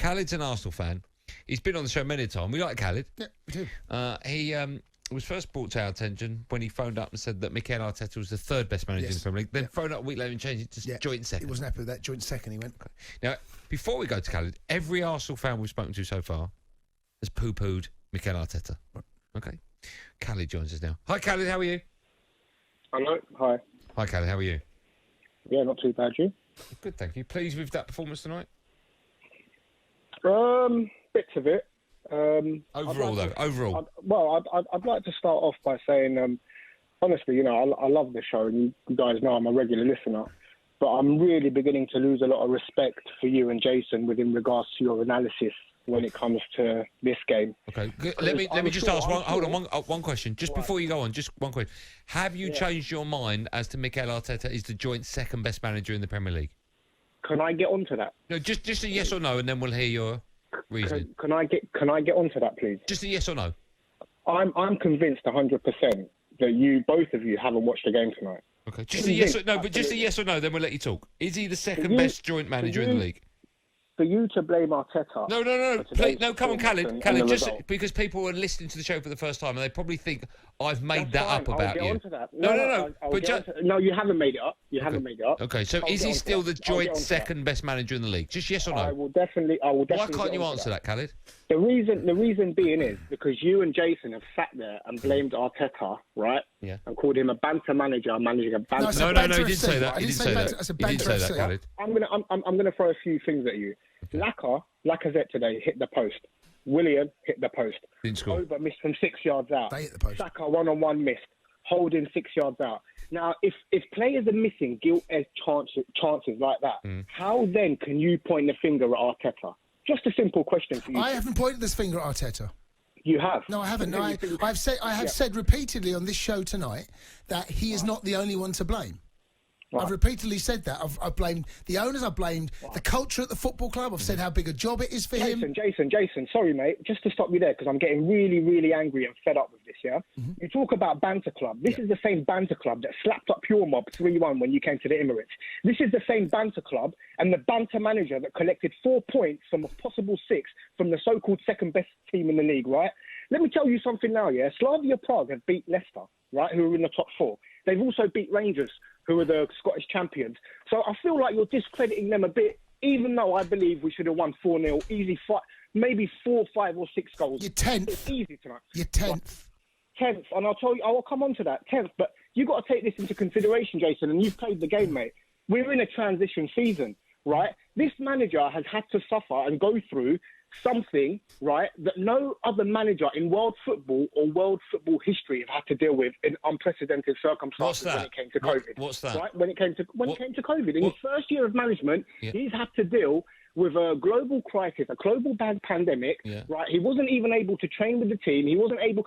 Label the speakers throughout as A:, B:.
A: Khaled's an Arsenal fan. He's been on the show many times. We like Khaled.
B: Yeah, we do.
A: He was first brought to our attention when he phoned up and said that Mikel Arteta was the third best manager in the Premier League. Then phoned up a week later and changed it to joint second.
B: He wasn't happy with that. Joint second, he went.
A: Okay. Now, before we go to Khaled, every Arsenal fan we've spoken to so far has poo-pooed Mikel Arteta. Okay. Khaled joins us now. Hi, Khaled. How are you?
C: Hello. Hi.
A: Hi, Khaled. How are you?
C: Yeah, not too bad, you?
A: Good, thank you. Pleased with that performance tonight?
C: Bits of it.
A: Overall,
C: I'd like to start off by saying, honestly, I love the show, and you guys know I'm a regular listener, but I'm really beginning to lose a lot of respect for you and Jason within regards to your analysis when it comes to this game.
A: Okay, let me just ask one question. Just before you go on, just one question. Have you changed your mind as to Mikel Arteta is the joint second best manager in the Premier League?
C: Can I get onto that?
A: No, just a yes or no, and then we'll hear your reasoning.
C: Can I get onto that, please?
A: Just a yes or no.
C: I'm convinced 100% that both of you haven't watched the game tonight.
A: Okay, just a yes or no, but just a yes or no, then we'll let you talk. Is he the second best joint manager in the league?
C: For you to blame Arteta...
A: No, come on, Khaled, just because people are listening to the show for the first time and they probably think I've made that up about you.
C: No, you haven't made it up. You haven't made it up.
A: Okay, so is he still the joint second best manager in the league? Just yes or no?
C: I will definitely.
A: Why can't you answer that, Khaled?
C: The reason being is because you and Jason have sat there and blamed Arteta, right?
A: Yeah.
C: And called him a banter manager managing a banter.
A: No, he didn't say that. He didn't say that, Khaled.
C: I'm gonna throw a few things at you. Lacazette today hit the post. William hit the post.
A: Didn't score.
C: Over missed from 6 yards out.
B: They hit the post.
C: Saka one-on-one missed. Holding 6 yards out. Now, if players are missing gilt-edged chances like that, how then can you point the finger at Arteta? Just a simple question for you.
B: I haven't pointed this finger at Arteta.
C: You have?
B: No, I haven't. No, I have said repeatedly on this show tonight that he is not the only one to blame. Right. I've repeatedly said that. I've blamed the owners. I've blamed the culture at the football club. I've said how big a job it is for him.
C: Jason, sorry, mate. Just to stop you there, because I'm getting really, really angry and fed up with this, yeah? You talk about banter club. This is the same banter club that slapped up Pure Mob 3-1 when you came to the Emirates. This is the same banter club and the banter manager that collected 4 points from a possible 6 from the so-called second best team in the league, right? Let me tell you something now, yeah? Slavia Prague have beat Leicester, right, who are in the top 4. They've also beat Rangers, who are the Scottish champions. So I feel like you're discrediting them a bit, even though I believe we should have won 4-0, easy fight, maybe 4, 5 or 6 goals.
B: You're 10th.
C: It's easy tonight.
B: You're 10th.
C: 10th, and I'll tell you, I will come on to that, 10th, but you've got to take this into consideration, Jason, and you've played the game, mate. We're in a transition season, right? This manager has had to suffer and go through something, right, that no other manager in world football or world football history have had to deal with in unprecedented circumstances when it came to COVID.
A: What's that?
C: Right? When it came to COVID. In his first year of management, he's had to deal with a global crisis, a global bad pandemic, right? He wasn't even able to train with the team. He wasn't able,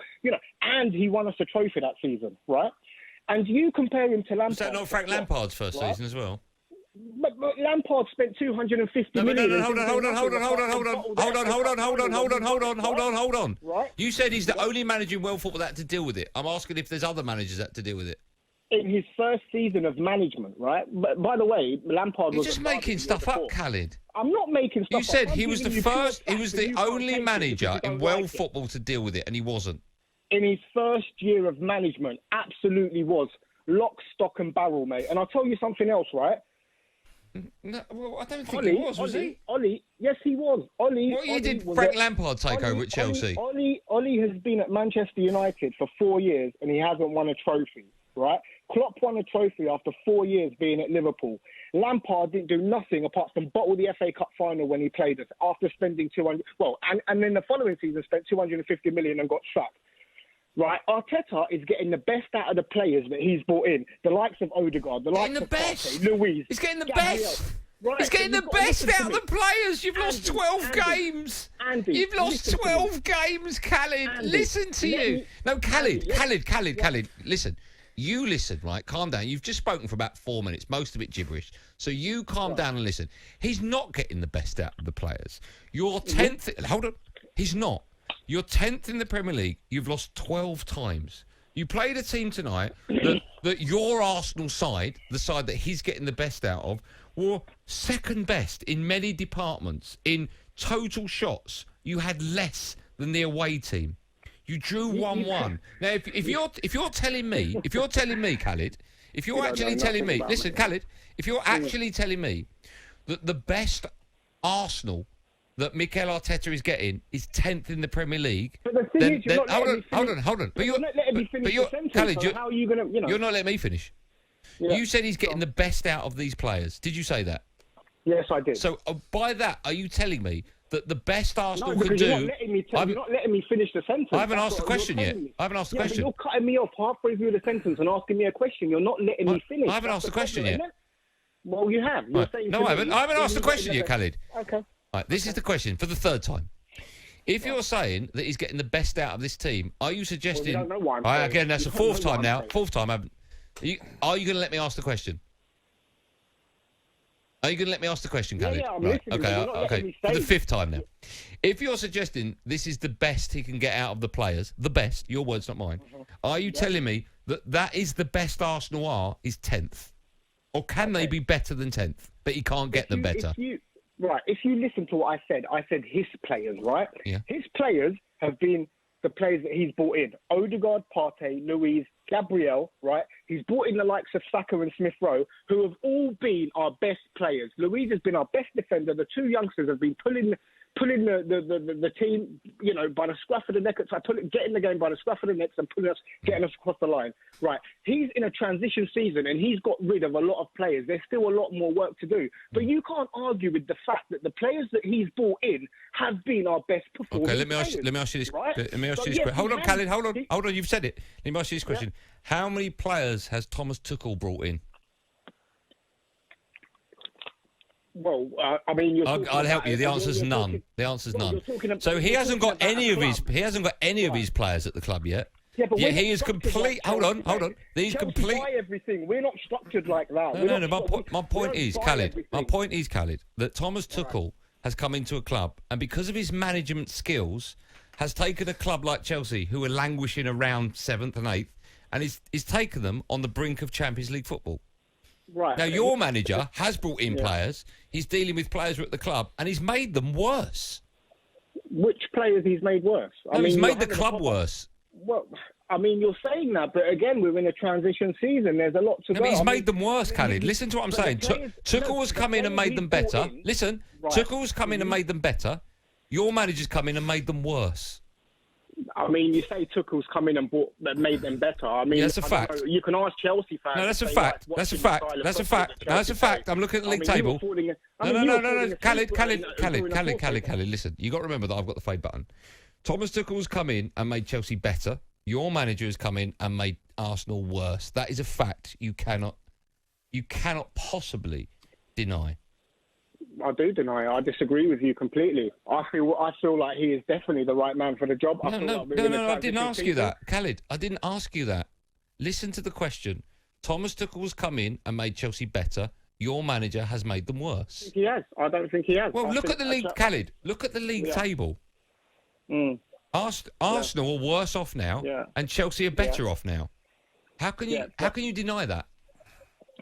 C: and he won us a trophy that season, right? And you compare him to Lampard.
A: Was that not Frank Lampard's first season as well?
C: But Lampard spent 250 million.
A: No, hold on.
C: Right?
A: You said he's the only manager in world football that had to deal with it. I'm asking if there's other managers that had to deal with it.
C: In his first season of management, right? But by the way, Lampard was...
A: You're just making stuff up, Khaled.
C: I'm not making stuff up.
A: You said he was the first, he was the only manager in world football to deal with it, and he wasn't.
C: In his first year of management, absolutely was. Lock, stock and barrel, mate. And I'll tell you something else, right?
A: No, well, I don't think he was he?
C: Ollie, yes, he was. What
A: year did Frank Lampard take over at Chelsea?
C: Ollie has been at Manchester United for 4 years and he hasn't won a trophy, right? Klopp won a trophy after 4 years being at Liverpool. Lampard didn't do nothing apart from bottle the FA Cup final when he played us after spending 200... Well, and then the following season spent 250 million and got sacked. Right, Arteta is getting the best out of the players that he's brought in. The likes of Odegaard, the likes of Partey, Luiz.
A: He's getting the best. Right, he's getting the best out of the players. You've lost 12 games. You've lost 12 games, Khaled. Listen to you. No, Khaled. Listen. You listen, right? Calm down. You've just spoken for about 4 minutes, most of it gibberish. So you calm down and listen. He's not getting the best out of the players. You're 10th. Hold on. He's not. You're 10th in the Premier League. You've lost 12 times. You played a team tonight that your Arsenal side, the side that he's getting the best out of, were second best in many departments. In total shots, you had less than the away team. You drew 1-1. Now, if you're telling me, Khaled, if you're actually telling me, listen, Khaled, if you're actually telling me that the best Arsenal that Mikel Arteta is getting is 10th in the Premier League,
C: but the thing is,
A: hold on.
C: But you're not letting me finish the sentence.
A: Khaled,
C: so how are you going to,
A: You're not letting me finish.
C: Yeah.
A: You said he's getting the best out of these players. Did you say that?
C: Yes, I did.
A: So by that, are you telling me that the best Arsenal can
C: you're
A: do...
C: Not you're not letting me finish the sentence.
A: I haven't asked the question yet.
C: But you're cutting me off halfway through the sentence and asking me a question. You're not letting me finish.
A: I haven't asked the question yet.
C: Well, you have. You're saying
A: no, I haven't. I haven't asked the question yet, Khaled.
C: Okay.
A: Right, this is the question for the third time. If you're saying that he's getting the best out of this team, are you suggesting...
C: Well, you don't know why I'm saying.
A: Again, that's the fourth time now. Fourth time. Are you going to let me ask the question? Are you going to let me ask the question, Khaled?
C: Yeah, I'm listening.
A: Okay. For the fifth time now. If you're suggesting this is the best he can get out of the players, the best, your words, not mine, are you telling me that is the best Arsenal are, is 10th? Or can they be better than 10th, but he can't get them better?
C: If you listen to what I said his players, right?
A: Yeah.
C: His players have been the players that he's brought in. Odegaard, Partey, Luiz, Gabriel, right? He's brought in the likes of Saka and Smith Rowe, who have all been our best players. Luiz has been our best defender. The two youngsters have been pulling the team, by the scruff of the neck, getting the game by the scruff of the necks and getting us across the line. Right. He's in a transition season and he's got rid of a lot of players. There's still a lot more work to do. But you can't argue with the fact that the players that he's brought in have been our best performers.
A: Okay, let me ask you this.
C: Right?
A: Let me ask you this question. Hold on, Khaled. Hold on. You've said it. Let me ask you this question. Yeah. How many players has Thomas Tuchel brought in?
C: Well,
A: I'll help you. The answer's none. The answer's none. So he hasn't got any of his. He hasn't got any of his players at the club yet.
C: Yeah, but
A: he is complete. Hold on. He's complete.
C: Buy everything. We're not structured like that.
A: No. My point is, Khaled. My point is, Khaled, that Thomas Tuchel has come into a club and because of his management skills, has taken a club like Chelsea, who are languishing around 7th and 8th, and he's taken them on the brink of Champions League football.
C: Right.
A: Now, your manager has brought in players. He's dealing with players who are at the club, and he's made them worse.
C: Which players he's made worse?
A: He's made the club worse.
C: Well, you're saying that, but again, we're in a transition season. There's a lot to go.
A: But he's made them worse, Khaled. Listen to what I'm saying. Tuchel's come in and made them better. Listen, Tuchel's come in and made them better. Your manager's come in and made them worse.
C: You say Tuchel's come in and made them better.
A: That's a fact.
C: You can ask Chelsea fans.
A: No, that's a fact. That's a fact. That's a fact. That's a fact. I'm looking at the league table. No. Khaled, listen. You got to remember that I've got the fade button. Thomas Tuchel's come in and made Chelsea better. Your manager has come in and made Arsenal worse. That is a fact. You cannot possibly deny.
C: I do deny. I disagree with you completely. I feel like he is definitely the right man for the job.
A: No, I didn't ask you that, Khaled. I didn't ask you that. Listen to the question. Thomas Tuchel's come in and made Chelsea better. Your manager has made them worse.
C: He has. I don't think he has.
A: Well, look at the league, Khaled. Look at the league table. Arsenal are worse off now, and Chelsea are better off now. How can you deny that?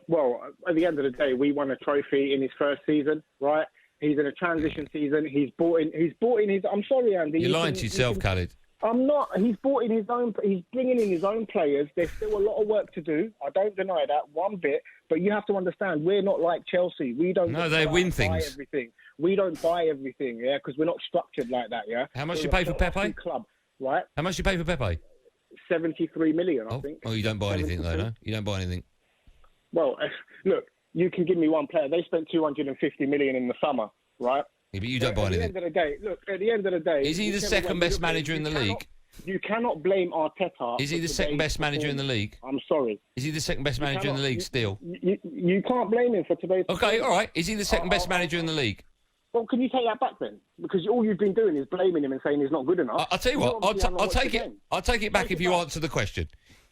C: Well, at the end of the day, we won a trophy in his first season, right? He's in a transition season. He's brought in his. I'm sorry, Andy.
A: You're lying to yourself, Khaled.
C: I'm not. He's brought in his own. He's bringing in his own players. There's still a lot of work to do. I don't deny that one bit. But you have to understand, we're not like Chelsea. We don't.
A: No, they win things.
C: Buy everything. We don't buy everything, because we're not structured like that,
A: How much you pay for Pepe?
C: Club, right?
A: How much you pay for Pepe?
C: 73 million, I think.
A: Oh, you don't buy anything though, no? You don't buy anything.
C: Well, look, you can give me one player. They spent 250 million in the summer, right?
A: Yeah, but you don't buy anything.
C: At the end of the day,
A: is he the second best manager in the league?
C: You cannot blame Arteta.
A: Is he the second best manager in the league?
C: I'm sorry.
A: Is he the second best manager in the league still?
C: You can't blame him for today's.
A: Okay, all right. Is he the second best manager in the league?
C: Well, can you take that back then? Because all you've been doing is blaming him and saying he's not good enough.
A: I'll tell you what. I'll take it. I'll take it back if you answer the question.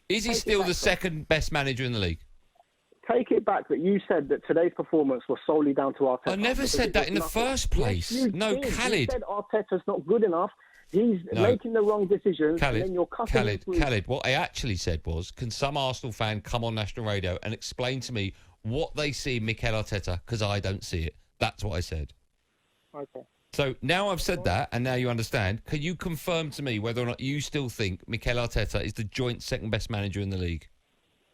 A: Is he still the second best manager in the league?
C: Take it back that you said that today's performance was solely down to Arteta.
A: I never said that in the first place.
C: Yes,
A: no, Khaled.
C: You said Arteta's not good enough. He's making the wrong decisions.
A: Khaled,
C: and then you're cutting
A: Khaled, what I actually said was, can some Arsenal fan come on national radio and explain to me what they see in Mikel Arteta, because I don't see it. That's what I said.
C: Okay.
A: So now I've said that, and now you understand. Can you confirm to me whether or not you still think Mikel Arteta is the joint second best manager in the league?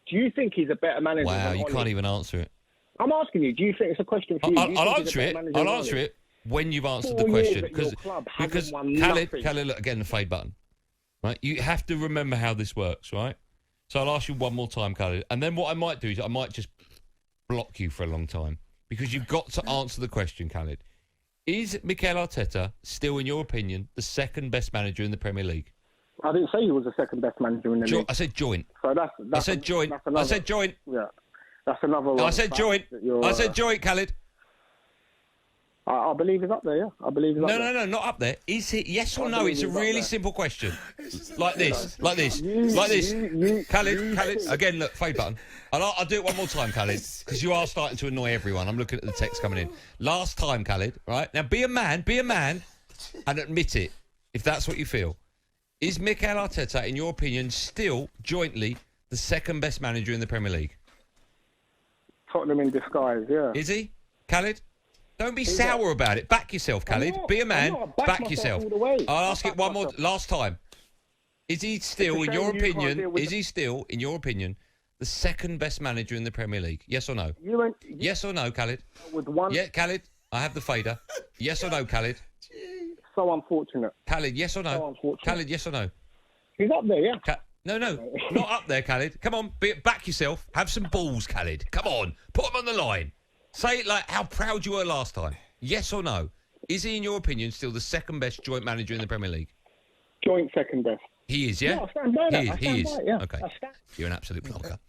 C: Do you think he's a better manager
A: Wow,
C: than
A: you
C: Oli?
A: can't even answer it.
C: I'm asking you. Do you think it's a question for you?
A: I'll answer it. I'll answer it when you've answered the question. Because Khaled, look, again, the fade button. Right? You have to remember how this works, right? So I'll ask you one more time, Khaled. And then what I might do is I might just block you for a long time. Because you've got to answer the question, Khaled. Is Mikel Arteta still, in your opinion, the second best manager in the Premier League?
C: I didn't say he was the second best manager in the league.
A: I said joint.
C: So
A: I said joint. I said joint.
C: Yeah. That's another
A: I said joint. I said joint, Khaled.
C: I believe he's up there, yeah. I believe he's up there.
A: No, not up there. Is he? Yes or no? It's a really simple question. Like this. Khaled. Again, look, fade button. I'll do it one more time, Khaled, because you are starting to annoy everyone. I'm looking at the text coming in. Last time, Khaled, right? Now, be a man, and admit it, if that's what you feel. Is Mikel Arteta, in your opinion, still jointly the second best manager in the Premier League?
C: Tottenham in disguise, yeah.
A: Is he? Khaled? Don't be sour about it. Back yourself, Khaled. Be a man. Back yourself. I'll ask it one more last time. Is he still, in your opinion, the second best manager in the Premier League? Yes or no? Yes or no, Khaled?
C: With one.
A: Yeah, Khaled. I have the fader. Yes or no, Khaled?
C: So unfortunate.
A: Khaled, yes or no?
C: So unfortunate.
A: Khaled, yes or no?
C: He's up there, yeah.
A: No, not up there, Khaled. Come on, back yourself. Have some balls, Khaled. Come on, put them on the line. Say it like how proud you were last time. Yes or no? Is he, in your opinion, still the second best joint manager in the Premier League?
C: Joint second best.
A: He is, yeah?
C: Yeah, I stand by that.
A: He is.
C: Yeah.
A: Okay. You're an absolute plonker.